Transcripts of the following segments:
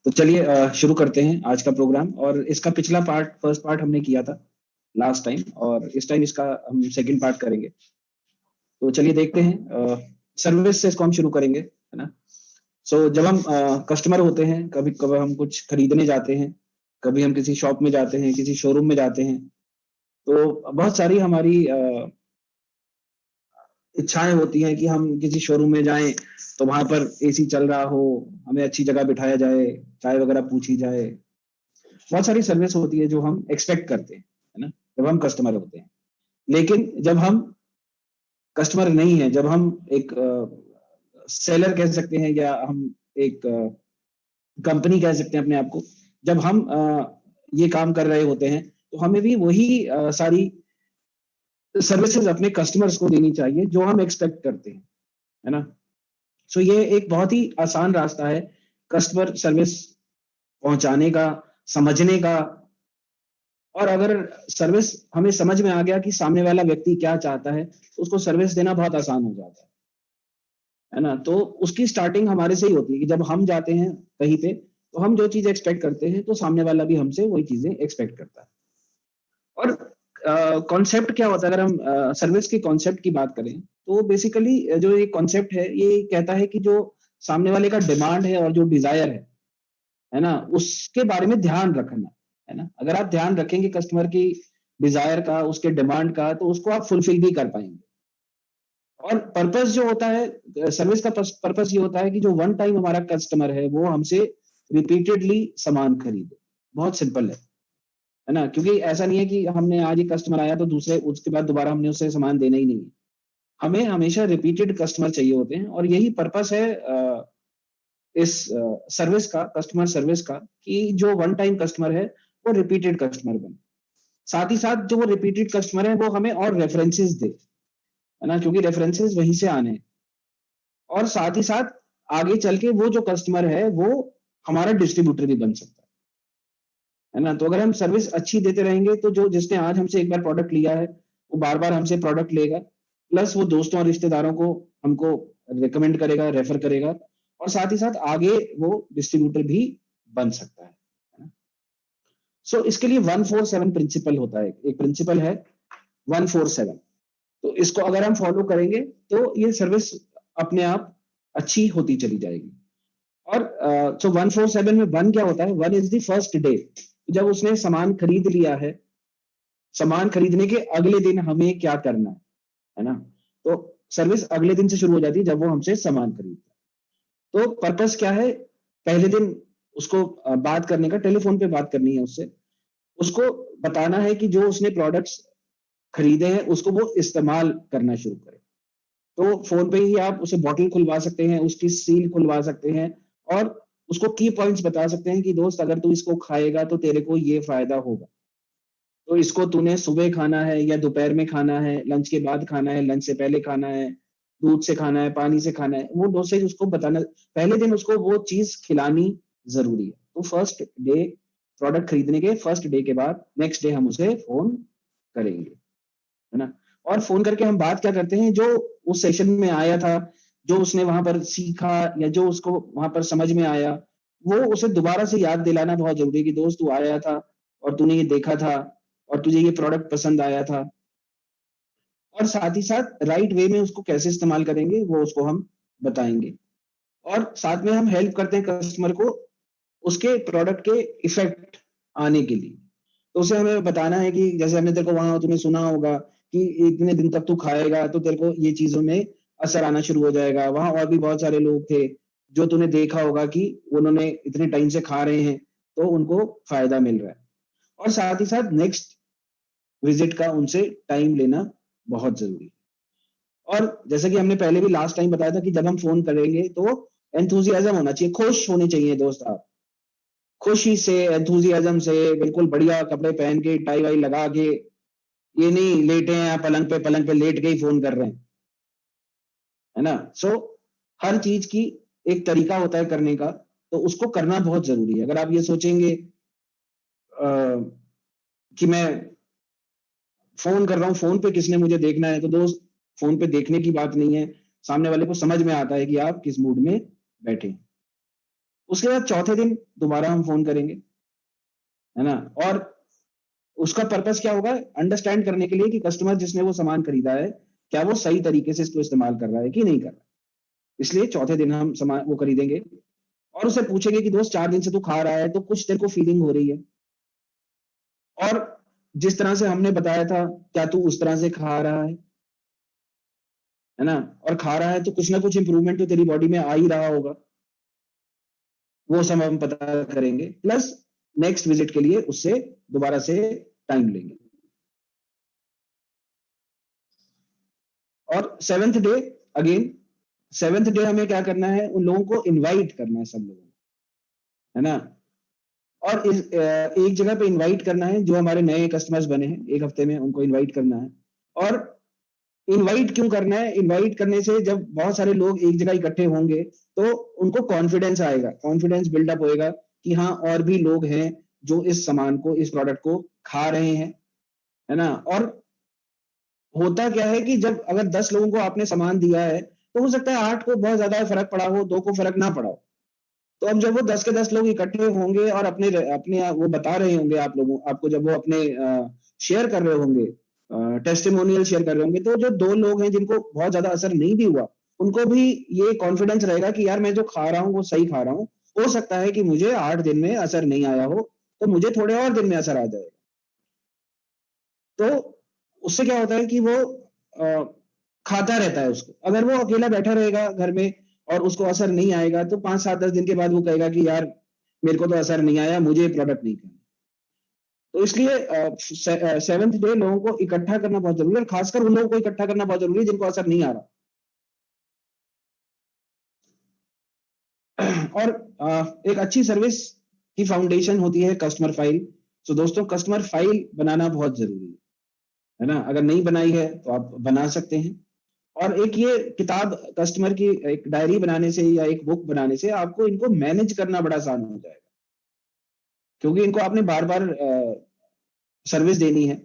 तो चलिए शुरू करते हैं आज का प्रोग्राम। और इसका पिछला पार्ट, फर्स्ट पार्ट हमने किया था लास्ट टाइम, और इस टाइम इसका हम सेकंड पार्ट करेंगे। तो चलिए देखते हैं। सर्विस से इसको हम शुरू करेंगे, है ना। जब हम कस्टमर होते हैं, कभी कभी हम कुछ खरीदने जाते हैं, कभी हम किसी शॉप में जाते हैं, किसी शोरूम में जाते हैं, तो बहुत सारी हमारी इच्छाएं होती हैं कि हम किसी शोरूम में जाएं तो वहां पर एसी चल रहा हो, हमें अच्छी जगह बिठाया जाए, चाय वगैरह पूछी जाए। बहुत सारी सर्विस होती है जो हम एक्सपेक्ट करते हैं, है ना, जब हम कस्टमर होते हैं। लेकिन जब हम कस्टमर नहीं है, जब हम एक सेलर कह सकते हैं, या हम एक कंपनी कह सकते हैं अपने आप को, जब हम ये काम कर रहे होते हैं तो हमें भी वही सारी सर्विसेज अपने कस्टमर्स को देनी चाहिए जो हम एक्सपेक्ट करते हैं, है ना। ये एक बहुत ही आसान रास्ता है कस्टमर सर्विस पहुंचाने का, समझने का। और अगर सर्विस हमें समझ में आ गया कि सामने वाला व्यक्ति क्या चाहता है, तो उसको सर्विस देना बहुत आसान हो जाता है ना। तो उसकी स्टार्टिंग हमारे से ही होती है कि जब हम जाते हैं कहीं पे, तो हम जो चीज एक्सपेक्ट करते हैं तो सामने वाला भी हमसे वही चीजें एक्सपेक्ट करता है। और कॉन्सेप्ट क्या होता है, अगर हम सर्विस के कॉन्सेप्ट की बात करें, तो बेसिकली जो ये कॉन्सेप्ट है ये कहता है कि जो सामने वाले का डिमांड है और जो डिजायर है ना, उसके बारे में ध्यान रखना, है ना। अगर आप ध्यान रखेंगे कस्टमर की डिजायर का, उसके डिमांड का, तो उसको आप फुलफिल भी कर पाएंगे। और पर्पस जो होता है सर्विस का, पर्पस ये होता है कि जो वन टाइम हमारा कस्टमर है वो हमसे रिपीटेडली सामान खरीदे। बहुत सिंपल है ना। क्योंकि ऐसा नहीं है कि हमने आज ही कस्टमर आया तो दूसरे उसके बाद दोबारा हमने उससे सामान देना ही नहीं है। हमें हमेशा रिपीटेड कस्टमर चाहिए होते हैं, और यही पर्पस है इस सर्विस का, कस्टमर सर्विस का, कि जो वन टाइम कस्टमर है वो रिपीटेड कस्टमर बने। साथ ही साथ जो वो रिपीटेड कस्टमर है वो हमें और रेफरेंसेस दे, है ना, क्योंकि रेफरेंसेस वहीं से आने हैं। और साथ ही साथ आगे चल के वो जो कस्टमर है वो हमारा डिस्ट्रीब्यूटर भी बन सकता है ना। तो अगर हम सर्विस अच्छी देते रहेंगे तो जो जिसने आज हमसे एक बार प्रोडक्ट लिया है वो बार बार हमसे प्रोडक्ट लेगा, प्लस वो दोस्तों और रिश्तेदारों को हमको रिकमेंड करेगा, रेफर करेगा, और साथ ही साथ आगे वो डिस्ट्रीब्यूटर भी बन सकता है। इसके लिए 147 प्रिंसिपल होता है, एक प्रिंसिपल है 147। तो इसको अगर हम फॉलो करेंगे तो ये सर्विस अपने आप अच्छी होती चली जाएगी। और 147 में वन क्या होता है, one is the first day. जब उसने सामान खरीद लिया है, सामान खरीदने के अगले दिन हमें क्या करना है ना। तो सर्विस अगले दिन से शुरू हो जाती है जब वो हमसे सामान खरीदता है। तो पर्पस क्या है, पहले दिन उसको बात करने का, टेलीफोन पे बात करनी है उससे, उसको बताना है कि जो उसने प्रोडक्ट्स खरीदे हैं उसको वो इस्तेमाल करना शुरू करे। तो फोन पे ही आप उसे बॉटल खुलवा सकते हैं, उसकी सील खुलवा सकते हैं, और उसको की पॉइंट्स बता सकते हैं कि दोस्त अगर तू इसको खाएगा तो तेरे को ये फायदा होगा। तो इसको तूने सुबह खाना है या दोपहर में खाना है, लंच के बाद खाना है, लंच से पहले खाना है, दूध से खाना है, पानी से खाना है, वो डोसेज उसको बताना। पहले दिन उसको वो चीज खिलानी जरूरी है। तो फर्स्ट डे, प्रोडक्ट खरीदने के फर्स्ट डे के बाद नेक्स्ट डे हम उसे फोन करेंगे, है ना। और फोन करके हम बात क्या करते हैं, जो उस सेशन में आया था, जो उसने वहां पर सीखा या जो उसको वहां पर समझ में आया, वो उसे दोबारा से याद दिलाना बहुत जरूरी है कि दोस्त तू आया था और तूने ये देखा था और तुझे ये प्रोडक्ट पसंद आया था। और साथ ही साथ राइट वे में उसको कैसे इस्तेमाल करेंगे वो उसको हम बताएंगे। और साथ में हम हेल्प करते हैं कस्टमर को उसके प्रोडक्ट के इफेक्ट आने के लिए। तो उसे हमें बताना है कि जैसे हमने तेरे को, वहां तुमने सुना होगा कि इतने दिन तक तू खाएगा तो तेरे को ये चीजों में असर आना शुरू हो जाएगा। वहां और भी बहुत सारे लोग थे जो तूने देखा होगा कि उन्होंने इतने टाइम से खा रहे हैं तो उनको फायदा मिल रहा है। और साथ ही साथ नेक्स्ट विजिट का उनसे टाइम लेना बहुत जरूरी है। और जैसे कि हमने पहले भी लास्ट टाइम बताया था कि जब हम फोन करेंगे तो एंथुजियाज्म होना चाहिए, खुश होने चाहिए दोस्त आप। खुशी से, एंथुजियाज्म से, बिल्कुल बढ़िया कपड़े पहन के, टाई वाई लगा के, ये नहीं लेटे हैं पलंग पे लेट के ही फोन कर रहे हैं, है ना। हर चीज की एक तरीका होता है करने का, तो उसको करना बहुत जरूरी है। अगर आप ये सोचेंगे कि मैं फोन कर रहा हूँ, फोन पे किसने मुझे देखना है, तो दोस्त फोन पे देखने की बात नहीं है, सामने वाले को समझ में आता है कि आप किस मूड में बैठे हैं। उसके बाद चौथे दिन दोबारा हम फोन करेंगे, है ना, और उसका पर्पस क्या होगा, अंडरस्टैंड करने के लिए कि कस्टमर जिसने वो सामान खरीदा है क्या वो सही तरीके से इसको इस्तेमाल कर रहा है कि नहीं कर रहा है। इसलिए चौथे दिन हम सामान वो खरीदेंगे और उसे पूछेंगे कि दोस्त 4 दिन से तू खा रहा है तो कुछ तेरे को फीलिंग हो रही है, और जिस तरह से हमने बताया था क्या तू उस तरह से खा रहा है ना, और खा रहा है तो कुछ ना कुछ इंप्रूवमेंट तो तेरी बॉडी में आ ही रहा होगा, वो सब हम पता करेंगे, प्लस नेक्स्ट विजिट के लिए उससे दोबारा से टाइम लेंगे। और seventh day, again seventh day हमें क्या करना है, उन लोगों को इनवाइट करना है, सब लोगों को, है ना, और एक जगह पे इनवाइट करना है जो हमारे नए कस्टमर्स बने हैं, एक हफ्ते में उनको इनवाइट करना है। और इनवाइट क्यों करना है, इनवाइट करने से जब बहुत सारे लोग एक जगह इकट्ठे होंगे तो उनको कॉन्फिडेंस आएगा, कॉन्फिडेंस बिल्डअप होएगा कि हाँ और भी लोग हैं जो इस सामान को, इस प्रोडक्ट को खा रहे हैं, है ना। और होता क्या है कि जब अगर 10 लोगों को आपने सामान दिया है तो हो सकता है 8 को बहुत ज्यादा फर्क पड़ा हो, 2 को फर्क ना पड़ा हो। तो अब जब वो 10 के 10 लोग इकट्ठे होंगे और अपने अपने वो बता रहे होंगे आप लोगों आपको, जब वो अपने शेयर कर रहे होंगे, टेस्टिमोनियल शेयर कर रहे होंगे, तो जो 2 लोग हैं जिनको बहुत ज्यादा असर नहीं भी हुआ उनको भी ये कॉन्फिडेंस रहेगा कि यार मैं जो खा रहा हूँ वो सही खा रहा हूँ, हो सकता है कि मुझे 8 दिन में असर नहीं आया हो तो मुझे थोड़े और दिन में असर आ जाएगा। तो उससे क्या होता है कि वो अ, खाता रहता है उसको। अगर वो अकेला बैठा रहेगा घर में और उसको असर नहीं आएगा तो 5 7 10 दिन के बाद वो कहेगा कि यार मेरे को तो असर नहीं आया, मुझे प्रोडक्ट नहीं करना। तो इसलिए सेवेंथ डे लोगों को इकट्ठा करना बहुत जरूरी है, और खासकर उन लोगों को इकट्ठा करना बहुत जरूरी है जिनको असर नहीं आ रहा। और एक अच्छी सर्विस की फाउंडेशन होती है कस्टमर फाइल। तो दोस्तों कस्टमर फाइल बनाना बहुत जरूरी है ना, अगर नहीं बनाई है तो आप बना सकते हैं। और एक ये किताब, कस्टमर की एक डायरी बनाने से या एक बुक बनाने से आपको इनको मैनेज करना बड़ा आसान हो जाएगा, क्योंकि इनको आपने बार बार सर्विस देनी है,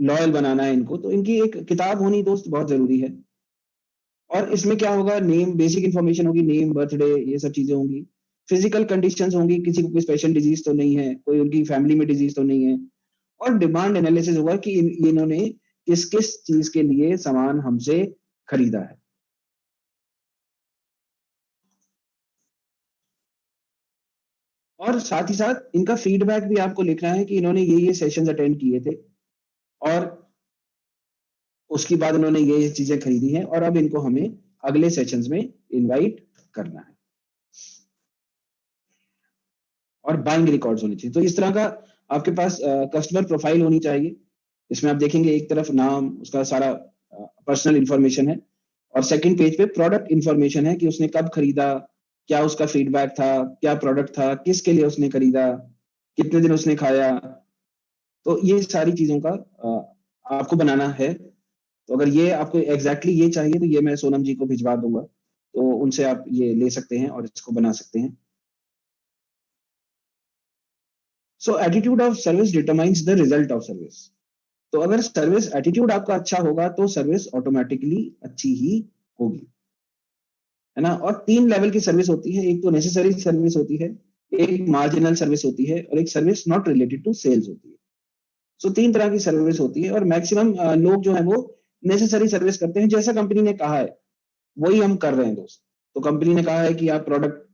लॉयल बनाना है इनको, तो इनकी एक किताब होनी दोस्त बहुत जरूरी है। और इसमें क्या होगा, नेम, बेसिक इंफॉर्मेशन होगी, नेम, बर्थडे, ये सब चीजें होंगी। फिजिकल कंडीशंस होंगी, किसी को कोई स्पेशल डिजीज तो नहीं है, कोई उनकी फैमिली में डिजीज तो नहीं है। और डिमांड एनालिसिस होगा कि इन्होंने किस किस चीज के लिए सामान हमसे खरीदा है। और साथ ही साथ इनका फीडबैक भी आपको लिखना है कि इन्होंने ये सेशंस अटेंड किए थे और उसके बाद उन्होंने ये चीजें खरीदी हैं और अब इनको हमें अगले सेशंस में इनवाइट करना है। और बाइंग रिकॉर्ड्स होने चाहिए। तो इस तरह का आपके पास कस्टमर प्रोफाइल होनी चाहिए। इसमें आप देखेंगे एक तरफ नाम, उसका सारा पर्सनल इंफॉर्मेशन है, और सेकंड पेज पे प्रोडक्ट इंफॉर्मेशन है कि उसने कब खरीदा, क्या उसका फीडबैक था, क्या प्रोडक्ट था, किसके लिए उसने खरीदा, कितने दिन उसने खाया। तो ये सारी चीजों का आपको बनाना है। तो अगर ये आपको एग्जैक्टली ये चाहिए तो ये मैं सोनम जी को भिजवा दूंगा, तो उनसे आप ये ले सकते हैं और इसको बना सकते हैं। So attitude of service determines the result of service. तो अगर सर्विस एटीट्यूड आपका अच्छा होगा तो सर्विस ऑटोमेटिकली अच्छी ही होगी, है ना। और 3 लेवल की सर्विस होती है, एक तो नेसेसरी सर्विस होती है, एक मार्जिनल सर्विस होती है, और एक service not related to sales होती है। सो 3 तरह की सर्विस होती है, और मैक्सिमम लोग जो है वो नेसेसरी सर्विस करते हैं। जैसा कंपनी ने कहा है वही हम कर रहे हैं दोस्त। तो कंपनी ने कहा है कि आप प्रोडक्ट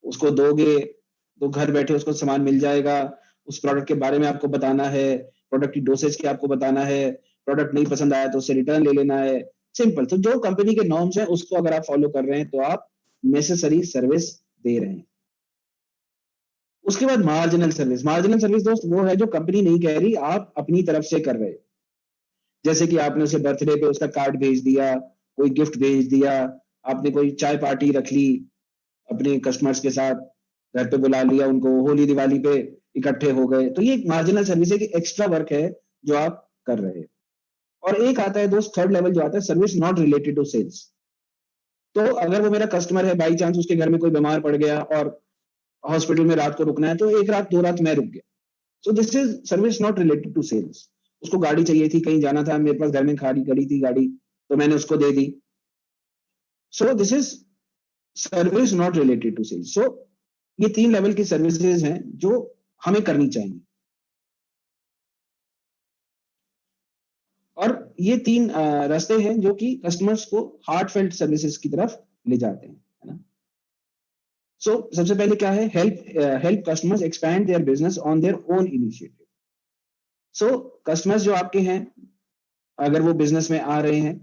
उसको दोगे तो घर बैठे उसको सामान मिल जाएगा, उस प्रोडक्ट के बारे में आपको बताना है, प्रोडक्ट की डोसेज की आपको बताना है, प्रोडक्ट नहीं पसंद आया तो उसे रिटर्न ले लेना है। सिंपल। तो जो कंपनी के नॉर्म्स हैं उसको अगर आप फॉलो कर रहे हैं तो आप नेसेसरी सर्विस दे रहे हैं। उसके बाद मार्जिनल सर्विस। मार्जिनल सर्विस दोस्त वो है जो कंपनी नहीं कह रही, आप अपनी तरफ से कर रहे हैं। जैसे कि आपने उसे बर्थडे पे उसका कार्ड भेज दिया, कोई गिफ्ट भेज दिया, आपने कोई चाय पार्टी रख ली अपने कस्टमर्स के साथ, घर पे बुला लिया उनको, होली दिवाली पे इकट्ठे हो गए, तो ये एक मार्जिनल सर्विस है कि एक्स्ट्रा वर्क है जो आप कर रहे हैं। और एक आता है दोस्त, थर्ड लेवल जो आता है, service not related to sales. तो अगर वो मेरा कस्टमर है, बाई चांस उसके घर में कोई बीमार पड़ गया और हॉस्पिटल में रात को रुकना है, तो 1 रात 2 रात मैं रुक गया, so this is service not related to sales. उसको गाड़ी चाहिए थी, कहीं जाना था, मेरे पास घर में खाली खड़ी थी गाड़ी, तो मैंने उसको दे दी। So this is service not related to sales. So ये 3 लेवल की सर्विसेज हैं जो हमें करनी चाहिए, और ये 3 रास्ते हैं जो कि कस्टमर्स को हार्टफेल्ट सर्विसेज की तरफ ले जाते हैं, है ना। सो सबसे पहले क्या है, help customers expand their business on their own initiative. So customers जो आपके हैं, अगर वो बिजनेस में आ रहे हैं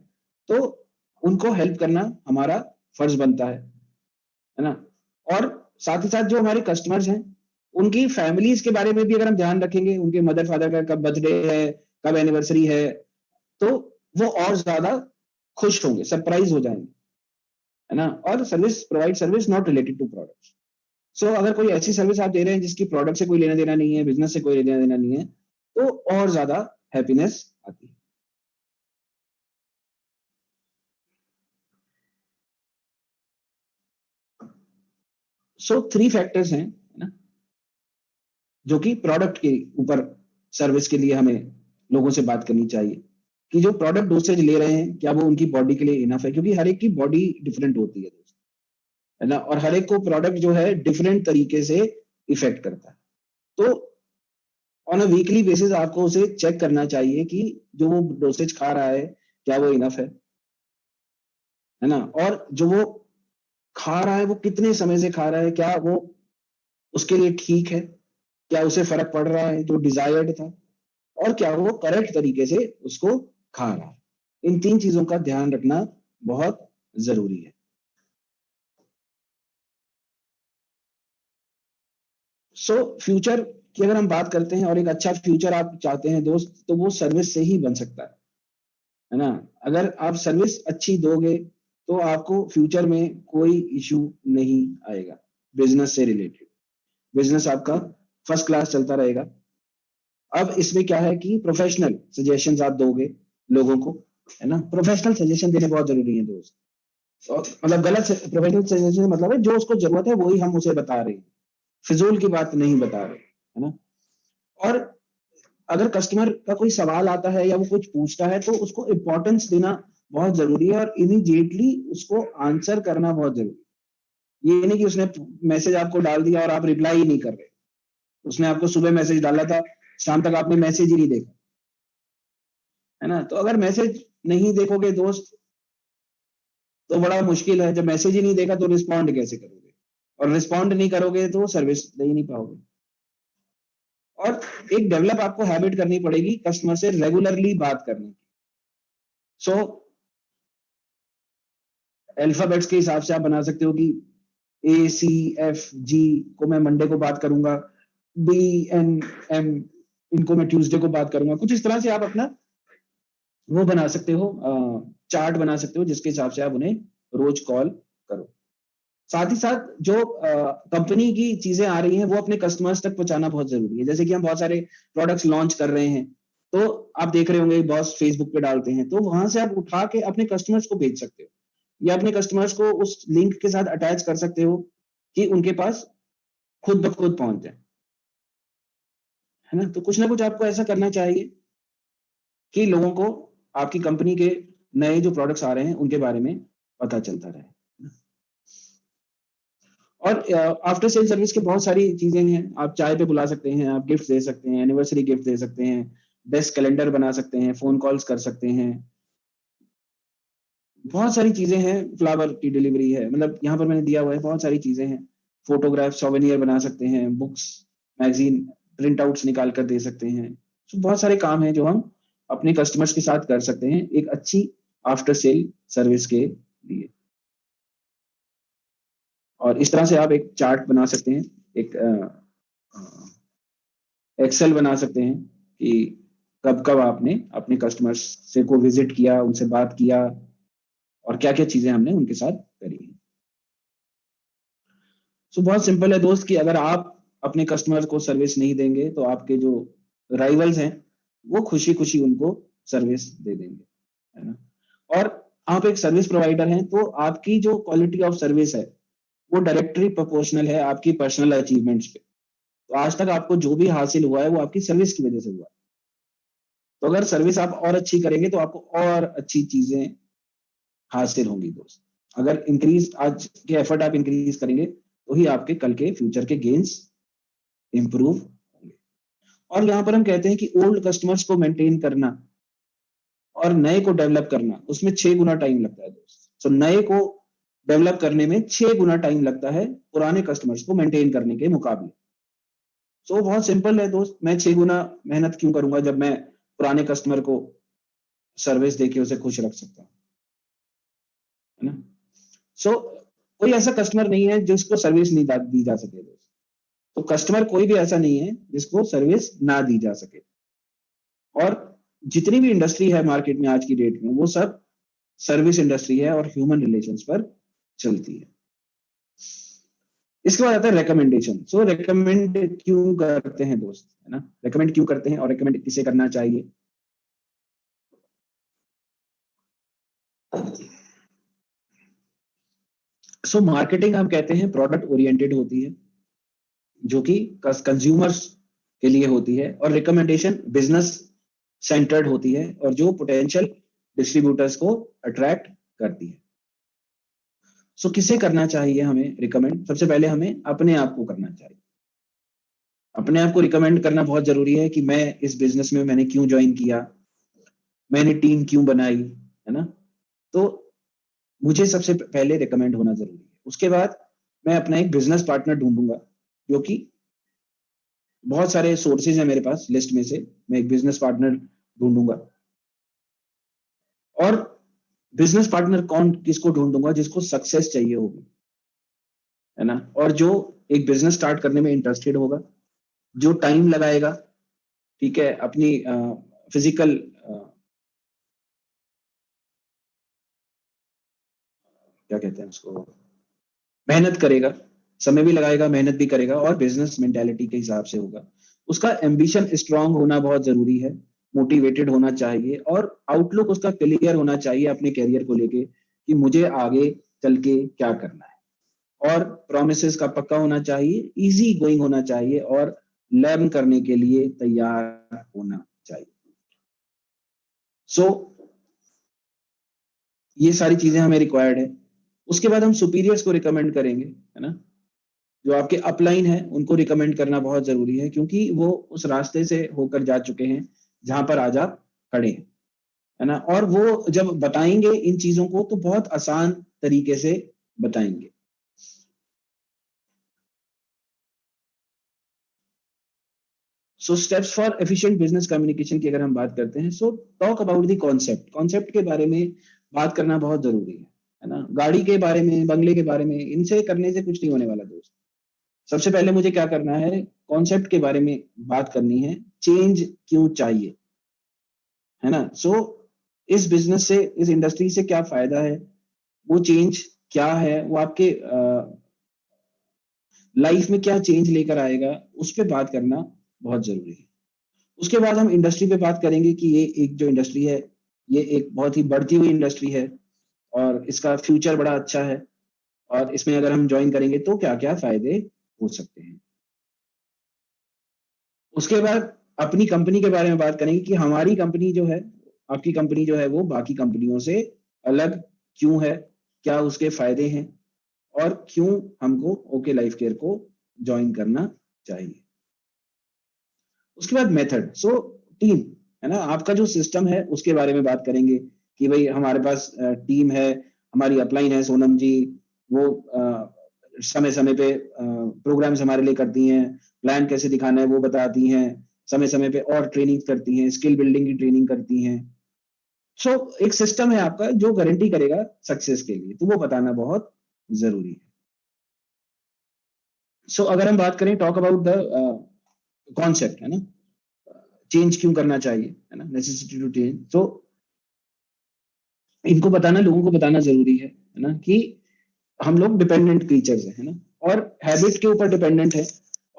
तो उनको हेल्प करना हमारा फर्ज बनता है ना। और साथ ही साथ जो हमारे कस्टमर्स हैं, उनकी फैमिलीज के बारे में भी अगर हम ध्यान रखेंगे, उनके मदर फादर का कब बर्थडे है, कब एनिवर्सरी है, तो वो और ज्यादा खुश होंगे, सरप्राइज हो जाएंगे, है ना। और service not related to product. So अगर कोई ऐसी सर्विस आप दे रहे हैं जिसकी प्रोडक्ट से कोई लेना देना नहीं है, बिजनेस से कोई लेना देना नहीं है, तो और ज्यादा हैप्पीनेस आती है। सो 3 फैक्टर्स हैं, है ना, जो कि प्रोडक्ट के ऊपर सर्विस के लिए हमें लोगों से बात करनी चाहिए कि जो प्रोडक्ट डोसेज ले रहे हैं, क्या वो उनकी बॉडी के लिए इनफ है, क्योंकि हर एक की बॉडी डिफरेंट होती है दोस्त, है ना, और हर एक को प्रोडक्ट जो है डिफरेंट तरीके से इफेक्ट करता है। तो ऑन अ वीकली बेसिस आपको उसे चेक करना चाहिए कि जो वो डोसेज खा रहा है, क्या वो इनफ है ना, और जो वो खा रहा है वो कितने समय से खा रहा है, क्या वो उसके लिए ठीक है, क्या उसे फर्क पड़ रहा है जो डिजायर्ड था, और क्या वो करेक्ट तरीके से उसको खा रहा है। इन 3 चीजों का ध्यान रखना बहुत जरूरी है। सो फ्यूचर की अगर हम बात करते हैं, और एक अच्छा फ्यूचर आप चाहते हैं दोस्त, तो वो सर्विस से ही बन सकता है ना। अगर आप सर्विस अच्छी दोगे तो आपको फ्यूचर में कोई इशू नहीं आएगा बिजनेस से रिलेटेड, बिजनेस आपका फर्स्ट क्लास चलता रहेगा। अब इसमें क्या है कि प्रोफेशनल सजेशंस आप दोगे लोगों को, है ना, प्रोफेशनल सजेशन देने बहुत जरूरी है दोस्त। और मतलब गलत प्रोफेशनल सजेशन मतलब है जो उसको जरूरत है वही हम उसे बता रहे हैं, फिजूल की बात नहीं बता रहे, है ना। और अगर कस्टमर का कोई सवाल आता है या वो कुछ पूछता है तो उसको इम्पोर्टेंस देना बहुत जरूरी है, और इमीडिएटली उसको आंसर करना बहुत जरूरी है। ये नहीं कि उसने मैसेज आपको डाल दिया और आप रिप्लाई ही नहीं कर रहे, उसने आपको सुबह मैसेज डाला था, शाम तक आपने मैसेज ही नहीं देखा, है ना। तो अगर मैसेज नहीं देखोगे दोस्त तो बड़ा मुश्किल है, जब मैसेज ही नहीं देखा तो रिस्पॉन्ड कैसे करोगे, और रिस्पॉन्ड नहीं करोगे तो सर्विस दे ही नहीं पाओगे। और एक डेवलप आपको हैबिट करनी पड़ेगी कस्टमर से रेगुलरली बात करने की। सो अल्फाबेट्स के हिसाब से आप बना सकते हो कि A C F G को मैं मंडे को बात करूंगा, B N M इनको मैं ट्यूसडे को बात करूंगा। कुछ इस तरह से आप अपना वो बना सकते हो, चार्ट बना सकते हो जिसके हिसाब से आप उन्हें रोज कॉल करो। साथ ही साथ जो कंपनी की चीजें आ रही हैं वो अपने कस्टमर्स तक पहुंचाना बहुत जरूरी है। जैसे कि हम बहुत सारे प्रोडक्ट्स लॉन्च कर रहे हैं, तो आप देख रहे होंगे बॉस फेसबुक पे डालते हैं, तो वहां से आप उठा के अपने कस्टमर्स को भेज सकते हो, या अपने कस्टमर्स को उस लिंक के साथ अटैच कर सकते हो कि उनके पास खुद ब खुद पहुंच जाए, है ना। तो कुछ ना कुछ आपको ऐसा करना चाहिए कि लोगों को आपकी कंपनी के नए जो प्रोडक्ट्स आ रहे हैं उनके बारे में पता चलता रहे। और आफ्टर सेल सर्विस के बहुत सारी चीजें हैं, आप चाय पे बुला सकते हैं, आप गिफ्ट दे सकते हैं, एनिवर्सरी गिफ्ट दे सकते हैं, बेस्ट कैलेंडर बना सकते हैं, फोन कॉल्स कर सकते हैं, बहुत सारी चीजें हैं, फ्लावर की डिलीवरी है, मतलब यहाँ पर मैंने दिया हुआ है, बहुत सारी चीजें हैं। फोटोग्राफ सोवेनियर बना सकते हैं, बुक्स मैगजीन प्रिंट आउट्स निकाल कर दे सकते हैं। तो बहुत सारे काम हैं जो हम अपने कस्टमर्स के साथ कर सकते हैं एक अच्छी आफ्टर सेल सर्विस के लिए। और इस तरह से आप एक चार्ट बना सकते हैं, एक एक्सेल बना सकते हैं कि कब कब आपने अपने कस्टमर्स से को विजिट किया, उनसे बात किया, और क्या क्या चीजें हमने उनके साथ करी है। सो बहुत सिंपल है दोस्त कि अगर आप अपने कस्टमर को सर्विस नहीं देंगे तो आपके जो राइवल्स हैं वो खुशी खुशी उनको सर्विस दे देंगे, है ना। और आप एक सर्विस प्रोवाइडर हैं तो आपकी जो क्वालिटी ऑफ सर्विस है वो डायरेक्टली प्रोपोर्शनल है आपकी पर्सनल अचीवमेंट्स पे। तो आज तक आपको जो भी हासिल हुआ है वो आपकी सर्विस की वजह से हुआ है। तो अगर सर्विस आप और अच्छी करेंगे तो आपको और अच्छी चीजें हासिल होंगी दोस्त। अगर इंक्रीज आज के एफर्ट आप इंक्रीज करेंगे तो ही आपके कल के फ्यूचर के गेन्स इंप्रूव होंगे। और यहाँ पर हम कहते हैं कि ओल्ड कस्टमर्स को मेंटेन करना और नए को डेवलप करना, उसमें 6 गुना टाइम लगता है दोस्त। तो नए को डेवलप करने में 6 गुना टाइम लगता है पुराने कस्टमर्स को मेंटेन करने के मुकाबले। तो बहुत सिंपल है दोस्त, मैं 6 गुना मेहनत क्यों करूंगा जब मैं पुराने कस्टमर को सर्विस देके उसे खुश रख सकता हूँ, है ना। सो कोई ऐसा कस्टमर नहीं है जिसको सर्विस नहीं दी जा सके दोस्त। तो कस्टमर कोई भी ऐसा नहीं है जिसको सर्विस ना दी जा सके। और जितनी भी इंडस्ट्री है मार्केट में आज की डेट में, वो सब सर्विस इंडस्ट्री है और ह्यूमन रिलेशंस पर चलती है। इसके बाद आता है रिकमेंडेशन। सो रिकमेंड क्यों करते हैं दोस्त, है ना, रिकमेंड क्यों करते हैं और रिकमेंड किसे करना चाहिए। सो मार्केटिंग हम कहते हैं प्रोडक्ट ओरिएंटेड होती है, जो कि कंज्यूमर्स के लिए होती है, और रिकमेंडेशन बिजनेस सेंटर्ड होती है और जो पोटेंशियल डिस्ट्रीब्यूटर्स को अट्रैक्ट करती है। सो किसे करना चाहिए हमें रिकमेंड? सबसे पहले हमें अपने आप को करना चाहिए। अपने आप को रिकमेंड करना बहुत जरूरी है कि मैं इस बिजनेस में मैंने क्यों ज्वाइन किया, मैंने टीम क्यों बनाई, है ना। तो मुझे सबसे पहले रिकमेंड होना जरूरी है। उसके बाद मैं अपना एक बिजनेस पार्टनर ढूंढूंगा, जो कि बहुत सारे सोर्सेज है मेरे पास, लिस्ट में से मैं एक बिजनेस पार्टनर ढूंढूंगा। और बिजनेस पार्टनर कौन किसको ढूंढूंगा? जिसको सक्सेस चाहिए होगी, है ना, और जो एक बिजनेस स्टार्ट करने में इंटरेस्टेड होगा, जो टाइम लगाएगा, ठीक है, अपनी फिजिकल क्या कहते हैं उसको, मेहनत करेगा, समय भी लगाएगा, मेहनत भी करेगा, और बिजनेस मेंटेलिटी के हिसाब से होगा। उसका एम्बिशन स्ट्रांग होना बहुत जरूरी है, मोटिवेटेड होना चाहिए, और आउटलुक उसका क्लियर होना चाहिए अपने कैरियर को लेके कि मुझे आगे चल के क्या करना है। और प्रोमिसेस का पक्का होना चाहिए, इजी गोइंग होना चाहिए, और लर्न करने के लिए तैयार होना चाहिए। सो ये सारी चीजें हमें रिक्वायर्ड है। उसके बाद हम सुपीरियर्स को रिकमेंड करेंगे, है ना। जो आपके अपलाइन है उनको रिकमेंड करना बहुत जरूरी है, क्योंकि वो उस रास्ते से होकर जा चुके हैं जहां पर आज आप खड़े हैं, है ना। और वो जब बताएंगे इन चीजों को तो बहुत आसान तरीके से बताएंगे। So steps for efficient business communication की अगर हम बात करते हैं, so talk about the concept. Concept के बारे में बात करना बहुत जरूरी है ना। गाड़ी के बारे में, बंगले के बारे में, इनसे करने से कुछ नहीं होने वाला दोस्त। सबसे पहले मुझे क्या करना है, कॉन्सेप्ट के बारे में बात करनी है, चेंज क्यों चाहिए, है ना। सो इस बिजनेस से, इस इंडस्ट्री से क्या फायदा है, वो चेंज क्या है, वो आपके लाइफ में क्या चेंज लेकर आएगा, उस पर बात करना बहुत जरूरी है। उसके बाद हम इंडस्ट्री पे बात करेंगे कि ये एक जो इंडस्ट्री है, ये एक बहुत ही बढ़ती हुई इंडस्ट्री है और इसका फ्यूचर बड़ा अच्छा है, और इसमें अगर हम ज्वाइन करेंगे तो क्या क्या फायदे हो सकते हैं। उसके बाद अपनी कंपनी के बारे में बात करेंगे कि हमारी कंपनी जो है, आपकी कंपनी जो है, वो बाकी कंपनियों से अलग क्यों है, क्या उसके फायदे हैं, और क्यों हमको ओके लाइफ केयर को ज्वाइन करना चाहिए। उसके बाद मेथड। सो टीम, है ना, आपका जो सिस्टम है उसके बारे में बात करेंगे कि भाई हमारे पास टीम है, हमारी अपलाइन है सोनम जी, वो समय समय पे प्रोग्राम्स हमारे लिए करती हैं, प्लान कैसे दिखाना है वो बताती हैं, समय समय पे और ट्रेनिंग करती हैं, स्किल बिल्डिंग की ट्रेनिंग करती हैं। सो एक सिस्टम है आपका जो गारंटी करेगा सक्सेस के लिए, तो वो बताना बहुत जरूरी है। सो अगर हम बात करें, टॉक अबाउट द कॉन्सेप्ट, है ना, चेंज क्यों करना चाहिए, है ना, नेसेसिटी टू चेंज। तो इनको बताना, लोगों को बताना जरूरी है ना, कि हम लोग डिपेंडेंट क्रीचर्स हैं, है ना, और हैबिट के ऊपर डिपेंडेंट है।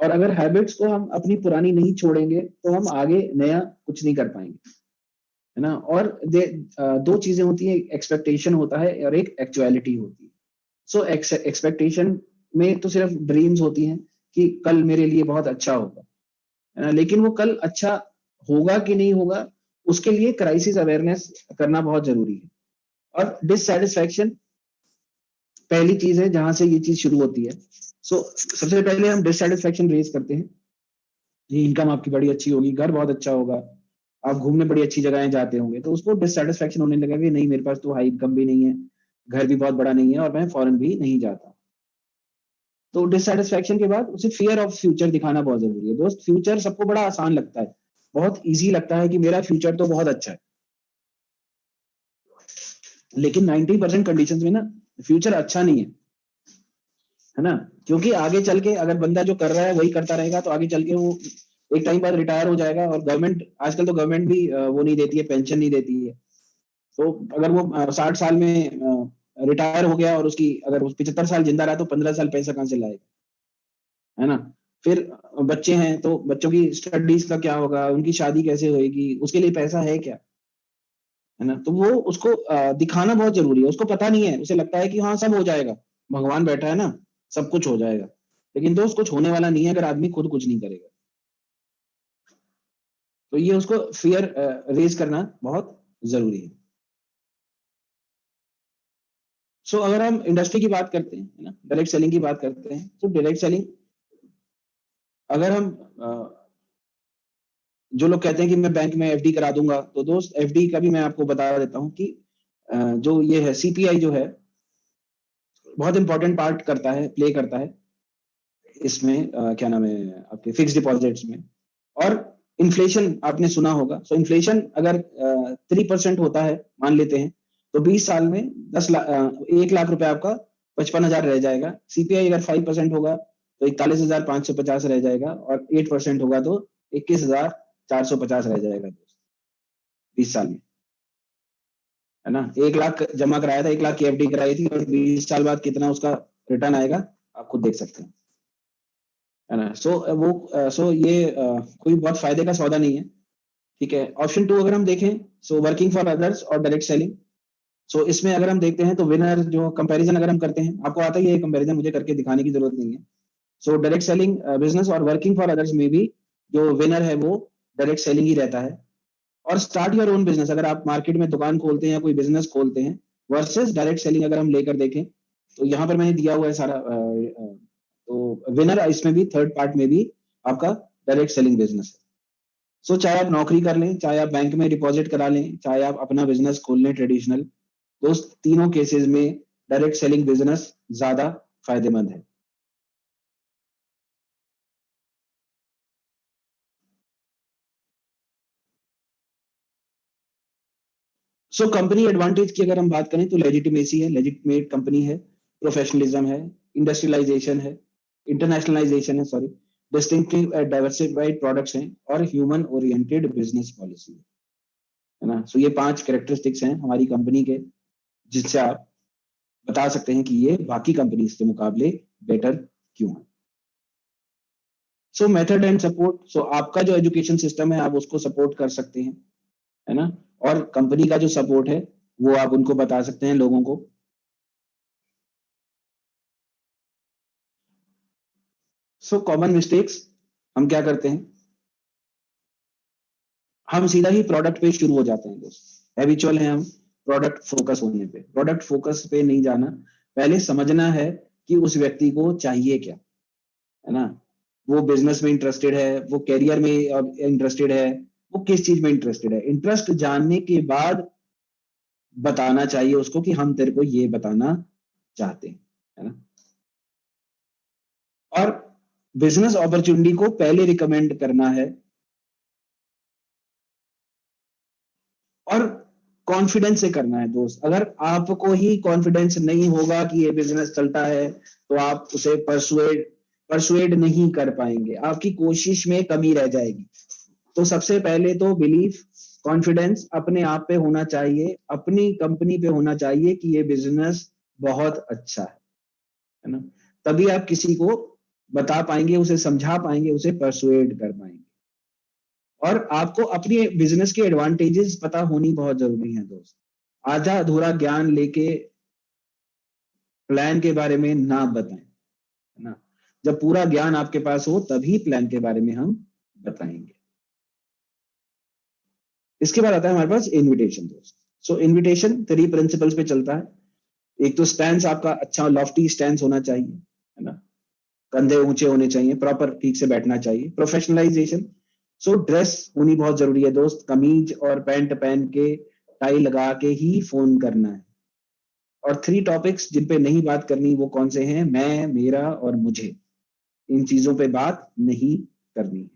और अगर हैबिट्स को हम अपनी पुरानी नहीं छोड़ेंगे तो हम आगे नया कुछ नहीं कर पाएंगे, है ना। और दो चीजें होती हैं, एक्सपेक्टेशन होता है और एक एक्चुअलिटी होती है। सो एक्सपेक्टेशन में तो सिर्फ ड्रीम्स होती हैं कि कल मेरे लिए बहुत अच्छा होगा, है ना, लेकिन वो कल अच्छा होगा कि नहीं होगा, उसके लिए क्राइसिस अवेयरनेस करना बहुत जरूरी है। और डिससेटिस्फैक्शन पहली चीज है जहां से ये चीज शुरू होती है। सो सबसे पहले हम डिससैटिस्फैक्शन रेज करते हैं, ये इनकम आपकी बड़ी अच्छी होगी, घर बहुत अच्छा होगा, आप घूमने बड़ी अच्छी जगहें जाते होंगे, तो उसको डिससैटिस्फैक्शन होने लगा कि नहीं मेरे पास तो हाई इनकम भी नहीं है, घर भी बहुत बड़ा नहीं है और मैं फॉरेन भी नहीं जाता। तो डिससैटिस्फैक्शन के बाद उसे फियर ऑफ फ्यूचर दिखाना बहुत जरूरी है दोस्त। फ्यूचर सबको बड़ा आसान लगता है, बहुत इजी लगता है कि मेरा फ्यूचर तो बहुत अच्छा है, लेकिन 90% कंडीशंस में ना फ्यूचर अच्छा नहीं है ना, क्योंकि आगे चल के अगर बंदा जो कर रहा है वही करता रहेगा तो आगे चल के वो एक टाइम बाद रिटायर हो जाएगा, और गवर्नमेंट आजकल तो गवर्नमेंट भी वो नहीं देती है, पेंशन नहीं देती है। तो अगर वो 60 साल में रिटायर हो गया और उसकी अगर उस 75 साल जिंदा रहा तो 15 साल पैसा कहाँ से लाएगा, है ना। फिर बच्चे हैं तो बच्चों की स्टडीज का क्या होगा, उनकी शादी कैसे होएगी, उसके लिए पैसा है क्या, है ना। तो वो उसको दिखाना बहुत जरूरी है, उसको पता नहीं है, उसे लगता है कि हाँ सब हो जाएगा, भगवान बैठा है ना, सब कुछ हो जाएगा। लेकिन दोस्त कुछ होने वाला नहीं है अगर आदमी खुद कुछ नहीं करेगा। तो ये उसको फियर रेज करना बहुत जरूरी है। सो अगर हम इंडस्ट्री की बात करते हैं, है ना, डायरेक्ट सेलिंग की बात करते हैं, तो डायरेक्ट सेलिंग अगर हम जो लोग कहते हैं कि मैं बैंक में एफडी करा दूंगा, तो दोस्त एफडी का भी मैं आपको बता देता हूँ कि जो ये है सीपीआई जो है बहुत इंपॉर्टेंट पार्ट करता है, प्ले करता है इसमें, क्या नाम है आपके फिक्स डिपॉजिट्स में। और इन्फ्लेशन आपने सुना होगा, सो इन्फ्लेशन अगर 3% होता है मान लेते हैं, तो 20 साल में 1 लाख रुपए आपका 55,000 रह जाएगा। सीपीआई अगर 5% होगा तो 41,550 रह जाएगा, और 8% होगा तो 21,450 रह जाएगा 20 साल में, है ना। 1 लाख जमा कराया था, 1 लाख की एफडी कराई थी, और 20 साल बाद कितना उसका रिटर्न आएगा आप खुद देख सकते हैं, है ना। सो ये कोई बहुत फायदे का सौदा नहीं है, ठीक है। ऑप्शन 2 अगर हम देखें, सो वर्किंग फॉर अदर्स और डायरेक्ट सेलिंग। सो इसमें अगर हम देखते हैं तो विनर जो कंपैरिजन अगर हम करते हैं, आपको आता ही है कंपैरिजन, मुझे करके दिखाने की जरूरत नहीं है। सो डायरेक्ट सेलिंग बिजनेस और वर्किंग फॉर अदर्स में भी जो विनर है वो डायरेक्ट सेलिंग ही रहता है। और स्टार्ट योर ओन बिजनेस, अगर आप मार्केट में दुकान खोलते हैं या कोई बिजनेस खोलते हैं, वर्सेस डायरेक्ट सेलिंग अगर हम लेकर देखें, तो यहाँ पर मैंने दिया हुआ है सारा, तो विनर इसमें भी थर्ड पार्ट में भी आपका डायरेक्ट सेलिंग बिजनेस है। सो चाहे आप नौकरी कर लें, चाहे आप बैंक में डिपॉजिट करा लें, चाहे आप अपना बिजनेस खोल लें ट्रेडिशनल, तो तीनों केसेस में डायरेक्ट सेलिंग बिजनेस ज्यादा फायदेमंद है। सो कंपनी एडवांटेज की अगर हम बात करें तो लेजिटिमेसी है, लेजिटिमेट कंपनी है, प्रोफेशनलिज्म है, इंडस्ट्रियलाइजेशन है, इंटरनेशनलाइजेशन है, सॉरी, डिस्टिंक्टिव डाइवर्सिफाइड प्रोडक्ट्स हैं, और ह्यूमन ओरिएंटेड बिजनेस पॉलिसी है ना। सो ये 5 कैरेक्टरिस्टिक्स हैं हमारी कंपनी के, जिससे आप बता सकते हैं कि ये बाकी कंपनीज के मुकाबले बेटर क्यों है। सो मेथड एंड सपोर्ट, सो आपका जो एजुकेशन सिस्टम है आप उसको सपोर्ट कर सकते हैं, है ना। और कंपनी का जो सपोर्ट है वो आप उनको बता सकते हैं लोगों को। सो कॉमन मिस्टेक्स हम क्या करते हैं, हम सीधा ही प्रोडक्ट पे शुरू हो जाते हैं दोस्त, हैबिचुअल हैं हम प्रोडक्ट फोकस होने पे। प्रोडक्ट फोकस पे नहीं जाना, पहले समझना है कि उस व्यक्ति को चाहिए क्या, है ना। वो बिजनेस में इंटरेस्टेड है, वो कैरियर में इंटरेस्टेड है, वो किस चीज में इंटरेस्टेड है, इंटरेस्ट जानने के बाद बताना चाहिए उसको कि हम तेरे को ये बताना चाहते हैं, है ना। और बिजनेस अपॉर्चुनिटी को पहले रिकमेंड करना है, और कॉन्फिडेंस से करना है दोस्त। अगर आपको ही कॉन्फिडेंस नहीं होगा कि ये बिजनेस चलता है, तो आप उसे परसुएड नहीं कर पाएंगे, आपकी कोशिश में कमी रह जाएगी। तो सबसे पहले तो बिलीफ, कॉन्फिडेंस अपने आप पे होना चाहिए, अपनी कंपनी पे होना चाहिए कि ये बिजनेस बहुत अच्छा है ना। तभी आप किसी को बता पाएंगे, उसे समझा पाएंगे, उसे परसुएड कर पाएंगे। और आपको अपने बिजनेस के एडवांटेजेस पता होनी बहुत जरूरी है दोस्त। आधा अधूरा ज्ञान लेके प्लान के बारे में ना बताएं, है ना। जब पूरा ज्ञान आपके पास हो तभी प्लान के बारे में हम बताएंगे। इसके बाद आता है हमारे पास इनविटेशन दोस्त। सो इनविटेशन 3 प्रिंसिपल्स पे चलता है। एक तो स्टैंस आपका अच्छा लॉफ्टी स्टैंस होना चाहिए, है ना। कंधे ऊंचे होने चाहिए, प्रॉपर ठीक से बैठना चाहिए, प्रोफेशनलाइजेशन। सो ड्रेस होनी बहुत जरूरी है दोस्त, कमीज और पैंट पहन के, टाई लगा के ही फोन करना है। और 3 टॉपिक्स जिन पे नहीं बात करनी वो कौन से हैं? मैं, मेरा और मुझे। इन चीजों पे बात नहीं करनी है।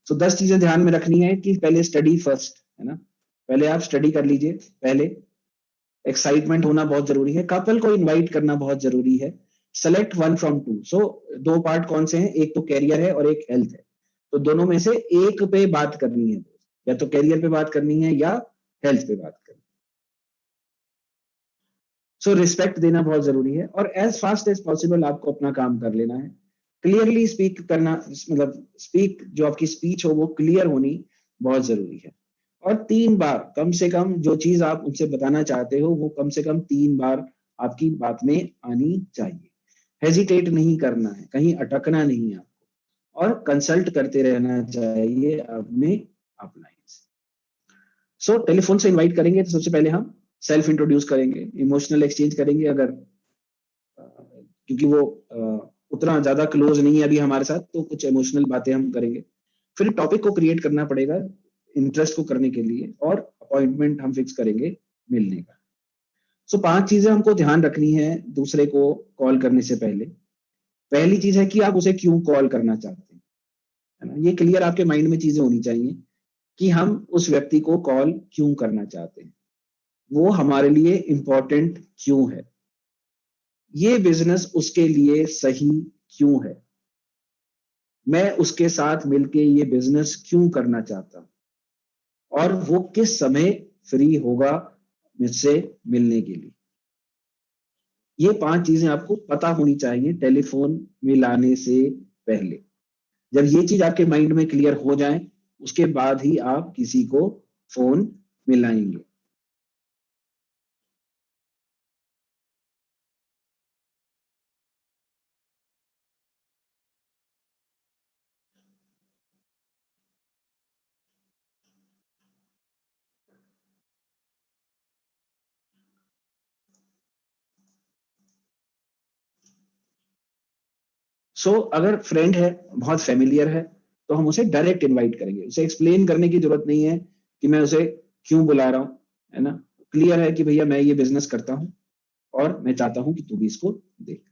सो 10 चीजें ध्यान में रखनी है कि पहले स्टडी फर्स्ट, है ना, पहले आप स्टडी कर लीजिए। पहले एक्साइटमेंट होना बहुत जरूरी है, कपल को इनवाइट करना बहुत जरूरी है। Select one from two. So 2 part कौन से हैं? एक तो कैरियर है और एक हेल्थ है, तो दोनों में से एक पे बात करनी है, या तो कैरियर पे बात करनी है या हेल्थ पे बात करनी है। सो रिस्पेक्ट देना बहुत जरूरी है, और एज फास्ट एज पॉसिबल आपको अपना काम कर लेना है। क्लियरली स्पीक करना, मतलब स्पीक, जो आपकी स्पीच हो वो क्लियर होनी बहुत जरूरी है। और 3 बार कम से कम जो चीज आप उनसे बताना चाहते हो वो कम से कम 3 बार आपकी बात में आनी चाहिए। हेजिटेट नहीं करना है, कहीं अटकना नहीं है आपको, और कंसल्ट करते रहना चाहिए अपने अपलाइन से। सो टेलीफोन से इनवाइट करेंगे तो सबसे पहले हम सेल्फ इंट्रोड्यूस करेंगे, इमोशनल एक्सचेंज करेंगे, अगर क्योंकि वो उतना ज्यादा क्लोज नहीं है अभी हमारे साथ, तो कुछ इमोशनल बातें हम करेंगे। फिर टॉपिक को क्रिएट करना पड़ेगा इंटरेस्ट को करने के लिए, और अपॉइंटमेंट हम फिक्स करेंगे मिलने का। सो 5 चीजें हमको ध्यान रखनी है दूसरे को कॉल करने से पहले। पहली चीज है कि आप उसे क्यों कॉल करना चाहते हैं, है ना, ये क्लियर आपके माइंड में चीजें होनी चाहिए कि हम उस व्यक्ति को कॉल क्यों करना चाहते हैं, वो हमारे लिए इंपॉर्टेंट क्यों है, ये बिजनेस उसके लिए सही क्यों है, मैं उसके साथ मिलके ये बिजनेस क्यों करना चाहता हूं, और वो किस समय फ्री होगा मुझसे मिलने के लिए। ये 5 चीजें आपको पता होनी चाहिए टेलीफोन मिलाने से पहले। जब ये चीज आपके माइंड में क्लियर हो जाए, उसके बाद ही आप किसी को फोन मिलाएंगे। अगर फ्रेंड है, बहुत फेमिलियर है, तो हम उसे डायरेक्ट इनवाइट करेंगे, उसे एक्सप्लेन करने की जरूरत नहीं है कि मैं उसे क्यों बुला रहा हूँ, है ना। क्लियर है कि भैया मैं ये बिजनेस करता हूँ और मैं चाहता हूँ कि तू भी इसको देख।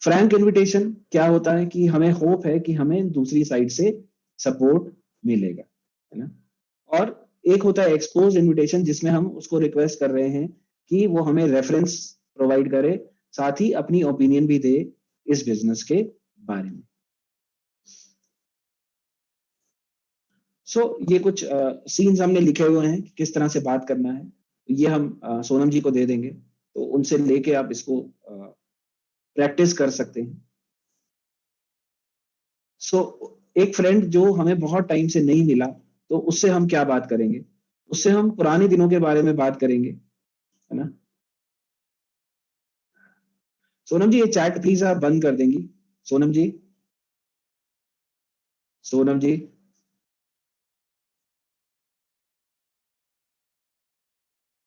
फ्रैंक इनविटेशन क्या होता है कि हमें होप है कि हमें दूसरी साइड से सपोर्ट मिलेगा, है ना। और एक होता है एक्सपोज इनविटेशन, जिसमें हम उसको रिक्वेस्ट कर रहे हैं कि वो हमें रेफरेंस प्रोवाइड करे, साथ ही अपनी ओपिनियन भी दे इस बिजनेस के बारे में। ये कुछ सीन्स हमने लिखे हुए हैं कि किस तरह से बात करना है, ये हम सोनम जी को दे देंगे, तो उनसे लेके आप इसको प्रैक्टिस कर सकते हैं। सो एक फ्रेंड जो हमें बहुत टाइम से नहीं मिला, तो उससे हम क्या बात करेंगे? उससे हम पुराने दिनों के बारे में बात करेंगे, है ना। सोनम जी ये चैट प्लीज आप बंद कर देंगी? सोनम जी, सोनम जी,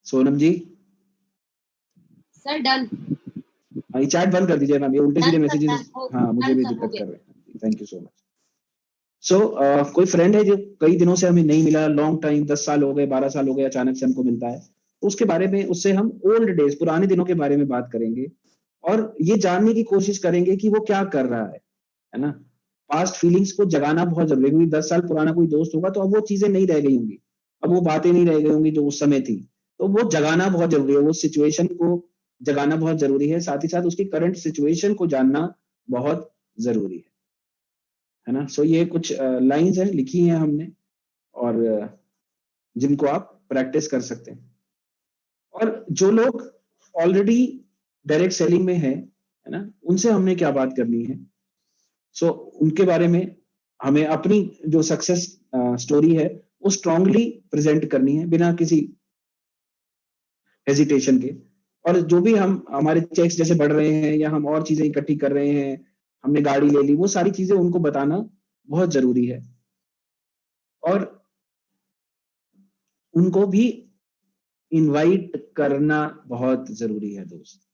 सोनम जी, सर डन। हाँ ये चैट बंद कर दीजिए मैम, ये उल्टे सीधे डन सर मैसेजेस डन। हाँ मुझे डन भी सर हो दिक्कत कर गया। रहे हैं। Thank you so much. कोई फ्रेंड है जो कई दिनों से हमें नहीं मिला, लॉन्ग टाइम, 10 साल हो गए, 12 साल हो गए, अचानक से हमको मिलता है, तो उसके बारे में, उससे हम ओल्ड डेज, पुराने दिनों के बारे में बात करेंगे, और ये जानने की कोशिश करेंगे कि वो क्या कर रहा है ना। पास्ट फीलिंग्स को जगाना बहुत जरूरी है, क्योंकि 10 साल पुराना कोई दोस्त होगा तो अब वो चीजें नहीं रह गई होंगी, अब वो बातें नहीं रह गई होंगी जो उस समय थी, तो वो जगाना बहुत जरूरी है, वो सिचुएशन को जगाना बहुत जरूरी है, साथ ही साथ उसकी करंट सिचुएशन को जानना बहुत जरूरी है ना। ये कुछ लाइंस हैं, लिखी हैं हमने, और जिनको आप प्रैक्टिस कर सकते हैं। और जो लोग ऑलरेडी डायरेक्ट सेलिंग में है ना, उनसे हमने क्या बात करनी है? उनके बारे में हमें अपनी जो सक्सेस स्टोरी है वो स्ट्रांगली प्रेजेंट करनी है, बिना किसी हेजिटेशन के। और जो भी हम, हमारे चेक्स जैसे बढ़ रहे हैं या हम और चीजें इकट्ठी कर रहे हैं, हमने गाड़ी ले ली, वो सारी चीजें उनको बताना बहुत जरूरी है, और उनको भी इनवाइट करना बहुत जरूरी है दोस्त।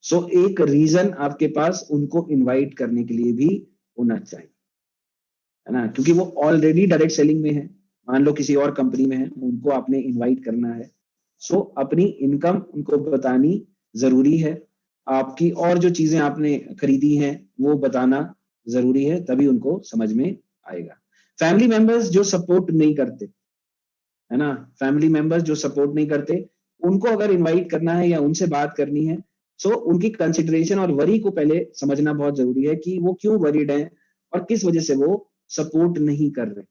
सो एक रीजन आपके पास उनको इनवाइट करने के लिए भी होना चाहिए, है ना, क्योंकि वो ऑलरेडी डायरेक्ट सेलिंग में है, मान लो किसी और कंपनी में है, उनको आपने इनवाइट करना है। सो अपनी इनकम उनको बतानी जरूरी है, आपकी और जो चीजें आपने खरीदी हैं वो बताना जरूरी है, तभी उनको समझ में आएगा। फैमिली मेंबर्स जो सपोर्ट नहीं करते, है ना, फैमिली मेंबर्स जो सपोर्ट नहीं करते, उनको अगर इनवाइट करना है या उनसे बात करनी है, सो उनकी कंसिडरेशन और वरी को पहले समझना बहुत जरूरी है कि वो क्यों वरीड हैं और किस वजह से वो सपोर्ट नहीं कर रहे,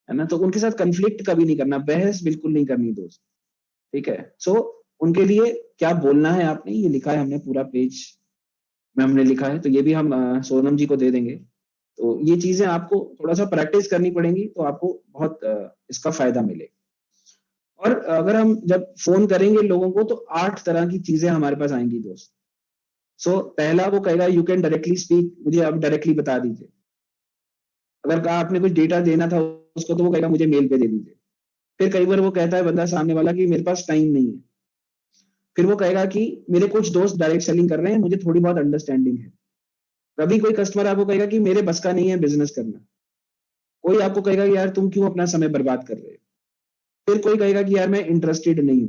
है ना। तो उनके साथ कंफ्लिक्ट कभी नहीं करना, बहस बिल्कुल नहीं करनी दोस्त, ठीक है। सो उनके लिए क्या बोलना है आपने, ये लिखा है हमने, पूरा पेज में हमने लिखा है, तो ये भी हम सोनम जी को दे देंगे। तो ये चीजें आपको थोड़ा सा प्रैक्टिस करनी पड़ेंगी, तो आपको बहुत इसका फायदा मिलेगा। और अगर हम जब फोन करेंगे लोगों को, तो 8 तरह की चीजें हमारे पास आएंगी दोस्त। सो पहला वो कहेगा यू कैन डायरेक्टली स्पीक, मुझे आप डायरेक्टली बता दीजिए। अगर कहा आपने कुछ डेटा देना था उसको, तो वो कहेगा मुझे मेल पे दे दीजिए। फिर कई बार वो कहता है बंदा सामने वाला कि मेरे पास टाइम नहीं है। फिर वो कहेगा कि मेरे कुछ दोस्त डायरेक्ट सेलिंग कर रहे हैं, मुझे थोड़ी बहुत अंडरस्टैंडिंग है। कभी कोई कस्टमर आपको कहेगा कि मेरे बस का नहीं है बिजनेस करना। कोई आपको कहेगा कि यार तुम क्यों अपना समय बर्बाद कर रहे हो। फिर कोई कहेगा कि यार मैं इंटरेस्टेड नहीं हूं,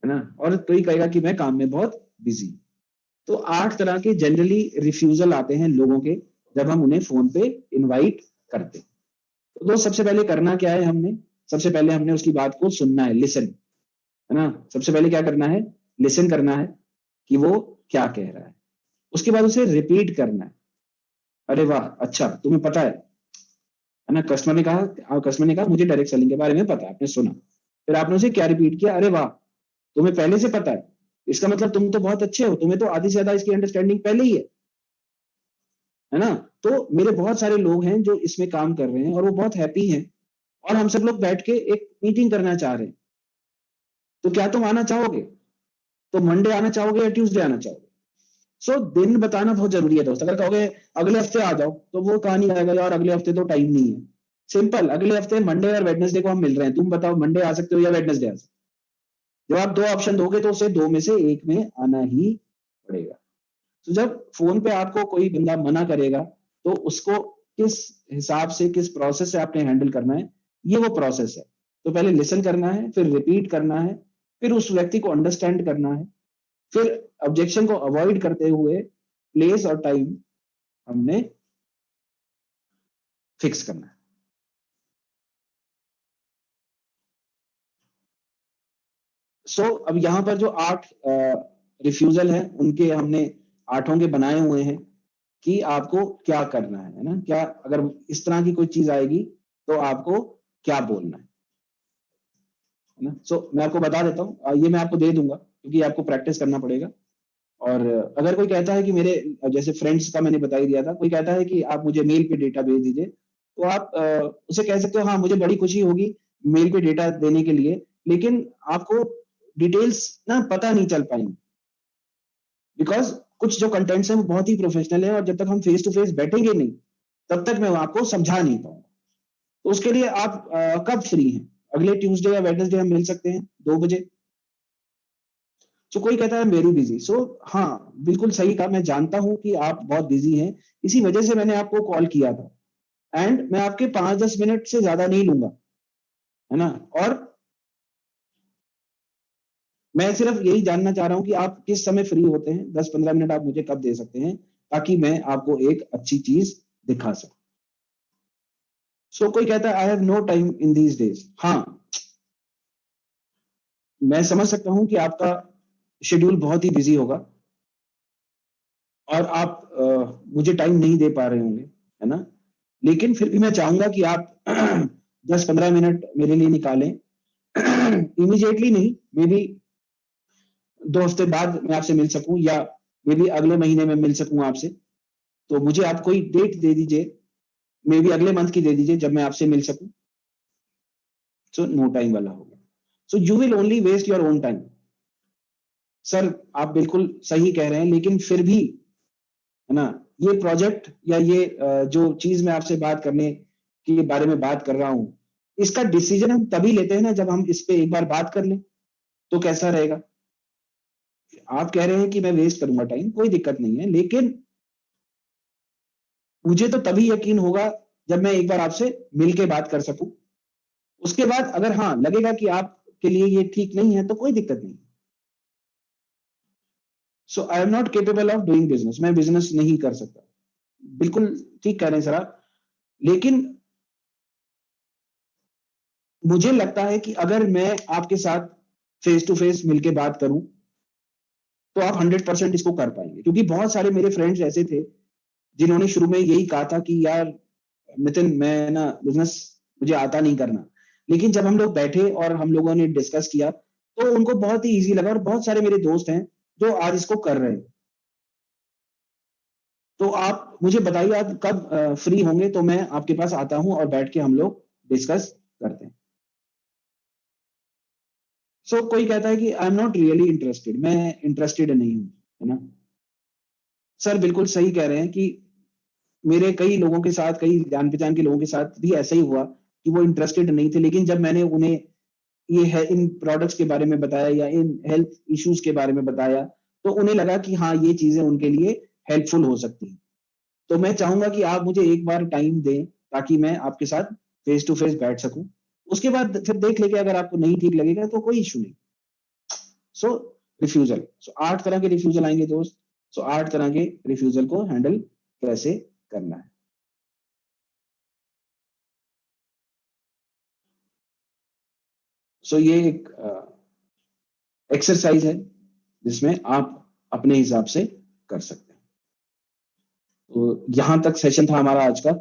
है ना। और कोई कहेगा कि मैं काम में बहुत बिजी। तो 8 तरह के जनरली रिफ्यूजल आते हैं लोगों के जब हम उन्हें फोन पे इनवाइट करते। तो दोस्त सबसे पहले करना क्या है, हमने सबसे पहले हमने उसकी बात को सुनना है, लिसन, है ना। सबसे पहले क्या करना है, लिसन करना है कि वो क्या कह रहा है। उसके बाद उसे रिपीट करना है। अरे वाह, अच्छा तुम्हें पता है ना। कस्टमर ने कहा मुझे डायरेक्ट सेलिंग के बारे में पता है, आपने सुना। फिर आपने उसे क्या रिपीट किया, अरे वाह तुम्हें पहले से पता है, इसका मतलब तुम तो बहुत अच्छे हो, तुम्हें तो आधी से ज्यादा इसकी अंडरस्टैंडिंग पहले ही है ना। तो मेरे बहुत सारे लोग हैं जो इसमें काम कर रहे हैं और वो बहुत हैप्पी हैं, और हम सब लोग बैठ के एक मीटिंग करना चाह रहे हैं। तो क्या तुम आना चाहोगे? तो मंडे आना चाहोगे या ट्यूसडे आना चाहोगे? सो दिन बताना बहुत जरूरी है दोस्त। अगर कहोगे अगले हफ्ते आ जाओ, तो वो कहानी आएगा यार अगले हफ्ते तो टाइम नहीं है। सिंपल, अगले हफ्ते मंडे और वेडनेसडे को हम मिल रहे हैं, तुम बताओ मंडे आ सकते हो या वेडनेसडे आ सकते हो। जब आप 2 ऑप्शन दोगे तो उसे 2 में से एक में आना ही पड़ेगा। तो जब फोन पे आपको कोई बंदा मना करेगा, तो उसको किस हिसाब से, किस प्रोसेस से आपने हैंडल करना है, ये वो प्रोसेस है। तो पहले लिसन करना है, फिर रिपीट करना है, फिर उस व्यक्ति को अंडरस्टैंड करना है, फिर ऑब्जेक्शन को अवॉइड करते हुए प्लेस और टाइम हमने फिक्स करना है। अब यहां पर जो 8 रिफ्यूजल है, उनके हमने 8 के बनाए हुए हैं कि आपको क्या करना है ना। क्या अगर इस तरह की कोई चीज आएगी तो आपको क्या बोलना है ना। मैं आपको बता देता हूँ, ये मैं आपको दे दूंगा क्योंकि आपको प्रैक्टिस करना पड़ेगा। और अगर कोई कहता है कि मेरे, जैसे फ्रेंड्स का मैंने बता ही दिया था, कोई कहता है कि आप मुझे मेल पे डेटा भेज दीजिए, तो आप उसे कह सकते हो हाँ मुझे बड़ी खुशी होगी मेल पे डेटा देने के लिए, लेकिन आपको डिटेल्स ना पता नहीं चल पाएंगी, बिकॉज कुछ जो कंटेंट्स हैं वो बहुत ही प्रोफेशनल है, और जब तक हम फेस टू फेस बैठेंगे नहीं तब तक मैं आपको समझा नहीं पाऊंगा। तो उसके लिए आप कब फ्री हैं? अगले ट्यूसडे या वेडनेसडे हम मिल सकते हैं 2 बजे। कोई कहता है वेरी बिजी। हाँ बिल्कुल सही कहा, मैं जानता हूं कि आप बहुत बिजी हैं, इसी वजह से मैंने आपको कॉल किया था, एंड मैं आपके 5-10 मिनट से ज्यादा नहीं लूंगा, है ना। और मैं सिर्फ यही जानना चाह रहा हूं कि आप किस समय फ्री होते हैं, 10-15 मिनट आप मुझे कब दे सकते हैं, ताकि मैं आपको एक अच्छी चीज दिखा सकूं। कोई कहता है I have no time in these days. हाँ मैं समझ सकता हूं कि आपका शेड्यूल बहुत ही बिजी होगा और आप मुझे टाइम नहीं दे पा रहे होंगे, है ना। लेकिन फिर भी मैं चाहूंगा कि आप 10-15 मिनट मेरे लिए निकालें। इमीडिएटली नहीं, मे बी 2 हफ्ते बाद मैं आपसे मिल सकूं, या मे बी अगले महीने में मिल सकूं आपसे। तो मुझे आप कोई डेट दे दीजिए, मे बी अगले मंथ की दे दीजिए जब मैं आपसे मिल सकूं। नो टाइम वाला होगा। You will only waste your own time. Sir आप बिल्कुल सही कह रहे हैं, लेकिन फिर भी, है ना, ये प्रोजेक्ट या ये जो चीज मैं आपसे बात करने के बारे में बात कर रहा हूं, इसका डिसीजन हम तभी लेते हैं ना जब हम इस पे एक बार बात कर लें। तो कैसा रहेगा? आप कह रहे हैं कि मैं वेस्ट करूंगा टाइम, कोई दिक्कत नहीं है, लेकिन मुझे तो तभी यकीन होगा जब मैं एक बार आपसे मिल के बात कर सकूं। उसके बाद अगर हाँ लगेगा कि आपके लिए ये ठीक नहीं है तो कोई दिक्कत नहीं। So I am not capable of doing business, मैं बिजनेस नहीं कर सकता। बिल्कुल ठीक कह रहे हैं सर आप, लेकिन मुझे लगता है कि अगर मैं आपके साथ फेस टू फेस मिलके बात करूं तो आप 100% इसको कर पाएंगे, क्योंकि बहुत सारे मेरे फ्रेंड्स ऐसे थे जिन्होंने शुरू में यही कहा था कि यार नितिन, मैं ना बिजनेस मुझे आता नहीं करना, लेकिन जब हम लोग बैठे और हम लोगों ने डिस्कस किया तो उनको बहुत ही इजी लगा, और बहुत सारे मेरे दोस्त हैं जो आज इसको कर रहे हैं। तो आप मुझे बताइए आप कब फ्री होंगे, तो मैं आपके पास आता हूं और बैठ के हम लोग डिस्कस करते हैं। कोई कहता है कि आई एम नॉट रियली इंटरेस्टेड, मैं इंटरेस्टेड नहीं हूं, है ना। सर बिल्कुल सही कह रहे हैं कि मेरे कई लोगों के साथ, कई जान पहचान के लोगों के साथ भी ऐसा ही हुआ कि वो इंटरेस्टेड नहीं थे, लेकिन जब मैंने उन्हें ये है इन प्रोडक्ट्स के बारे में बताया या इन हेल्थ इश्यूज के बारे में बताया, तो उन्हें लगा कि हाँ ये चीजें उनके लिए हेल्पफुल हो सकती हैं। तो मैं चाहूंगा कि आप मुझे एक बार टाइम दें ताकि मैं आपके साथ फेस टू फेस बैठ सकूं। उसके बाद फिर देख लेंगे, अगर आपको नहीं ठीक लगेगा तो कोई इशू नहीं। सो रिफ्यूजल, 8 तरह के रिफ्यूजल आएंगे दोस्त। 8 तरह के रिफ्यूजल को हैंडल कैसे करना है। ये एक एक्सरसाइज है जिसमें आप अपने हिसाब से कर सकते हैं। तो यहां तक सेशन था हमारा आज का।